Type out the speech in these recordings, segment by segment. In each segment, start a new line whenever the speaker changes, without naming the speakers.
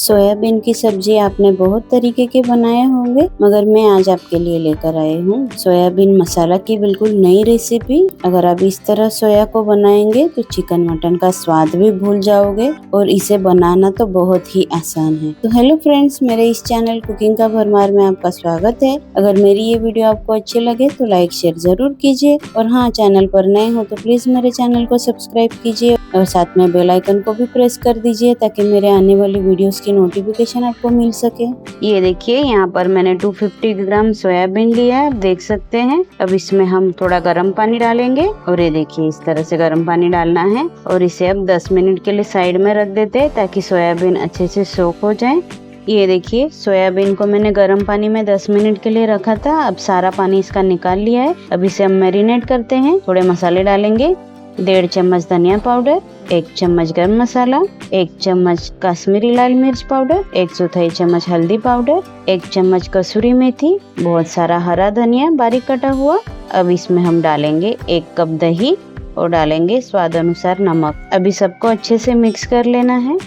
Soybean की सब्जी आपने बहुत तरीके के बनाए होंगे, मगर मैं आज आपके लिए लेकर आई हूँ सोयाबीन मसाला की बिल्कुल नई रेसिपी। अगर आप इस तरह सोया को बनाएंगे तो चिकन मटन का स्वाद भी भूल जाओगे और इसे बनाना तो बहुत ही आसान है। तो हेलो फ्रेंड्स, मेरे इस चैनल कुकिंग का भरमार में आपका स्वागत है। अगर मेरी ये वीडियो आपको अच्छी लगे तो लाइक शेयर जरूर कीजिए और हाँ, चैनल पर नए हो तो प्लीज मेरे चैनल को सब्सक्राइब कीजिए और साथ में बेल आइकन को भी प्रेस कर दीजिए ताकि मेरे आने वाली वीडियोस की नोटिफिकेशन आपको मिल सके। ये देखिए, यहाँ पर मैंने 250 ग्राम सोयाबीन लिया है, आप देख सकते हैं। अब इसमें हम थोड़ा गर्म पानी डालेंगे और ये देखिए इस तरह से गर्म पानी डालना है और इसे अब 10 मिनट के लिए साइड में रख देते हैं ताकि सोयाबीन अच्छे से सोक हो जाए। ये देखिए, सोयाबीन को मैंने गर्म पानी में 10 मिनट के लिए रखा था। अब सारा पानी इसका निकाल लिया है। अब इसे हम मैरिनेट करते हैं। थोड़े मसाले डालेंगे, 1.5 चम्मच धनिया पाउडर, 1 चम्मच गरम मसाला, 1 चम्मच कश्मीरी लाल मिर्च पाउडर, 1/4 चम्मच हल्दी पाउडर, 1 चम्मच कसूरी मेथी, बहुत सारा हरा धनिया बारीक कटा हुआ। अब इसमें हम डालेंगे 1 कप दही और डालेंगे स्वाद अनुसार नमक। अभी सबको अच्छे से मिक्स कर लेना है।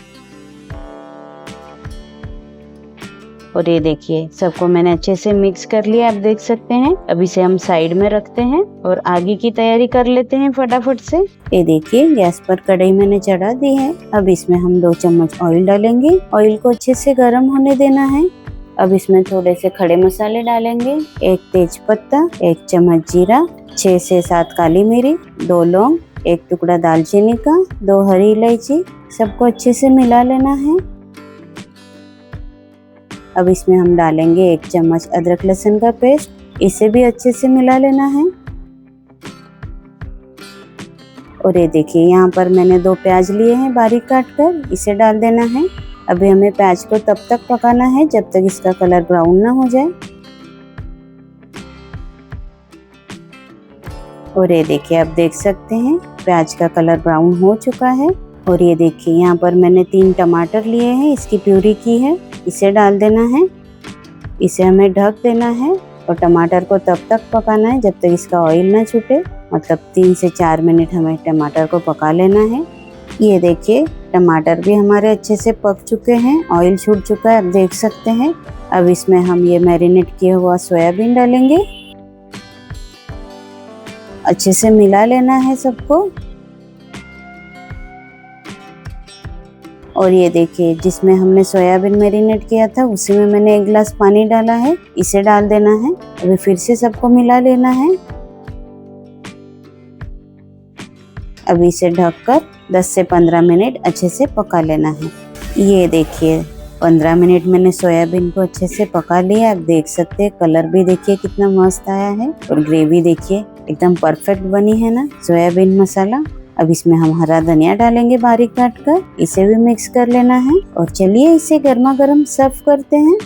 और ये देखिए, सबको मैंने अच्छे से मिक्स कर लिया, आप देख सकते हैं। अब इसे हम साइड में रखते हैं और आगे की तैयारी कर लेते हैं फटाफट से। ये देखिए, गैस पर कढ़ाई मैंने चढ़ा दी है। अब इसमें हम 2 चम्मच ऑयल डालेंगे। ऑयल को अच्छे से गर्म होने देना है। अब इसमें थोड़े से खड़े मसाले डालेंगे, 1 तेज पत्ता, 1 चम्मच जीरा, 6 से 7 काली मिरी, 2 लौंग, 1 टुकड़ा दालचीनी का, 2 हरी इलायची। सबको अच्छे से मिला लेना है। अब इसमें हम डालेंगे 1 चम्मच अदरक लहसुन का पेस्ट, इसे भी अच्छे से मिला लेना है। और ये देखिए, यहाँ पर मैंने 2 प्याज लिए हैं बारीक काट कर, इसे डाल देना है। अभी हमें प्याज को तब तक पकाना है जब तक इसका कलर ब्राउन ना हो जाए। और ये देखिए, आप देख सकते हैं प्याज का कलर ब्राउन हो चुका है। और ये देखिए, यहाँ पर मैंने 3 टमाटर लिए हैं, इसकी प्यूरी की है, इसे डाल देना है। इसे हमें ढक देना है और टमाटर को तब तक पकाना है जब तक इसका ऑयल ना छूटे। मतलब 3 से 4 मिनट हमें टमाटर को पका लेना है। ये देखिए, टमाटर भी हमारे अच्छे से पक चुके हैं, ऑयल छूट चुका है, आप देख सकते हैं। अब इसमें हम ये मैरिनेट किया हुआ सोयाबीन डालेंगे, अच्छे से मिला लेना है सबको। और ये देखिए, जिसमें हमने सोयाबीन मैरिनेट किया था उसी में मैंने 1 गिलास पानी डाला है, इसे डाल देना है। अभी फिर से सबको मिला लेना है। अभी इसे ढककर 10 से 15 मिनट अच्छे से पका लेना है। ये देखिए, 15 मिनट मैंने सोयाबीन को अच्छे से पका लिया, आप देख सकते हैं। कलर भी देखिए कितना मस्त आया है और ग्रेवी देखिए एकदम परफेक्ट बनी है ना सोयाबीन मसाला। अब इसमें हम हरा धनिया डालेंगे बारीक काट कर, इसे भी मिक्स कर लेना है। और चलिए इसे गर्मा गर्म सर्व करते हैं।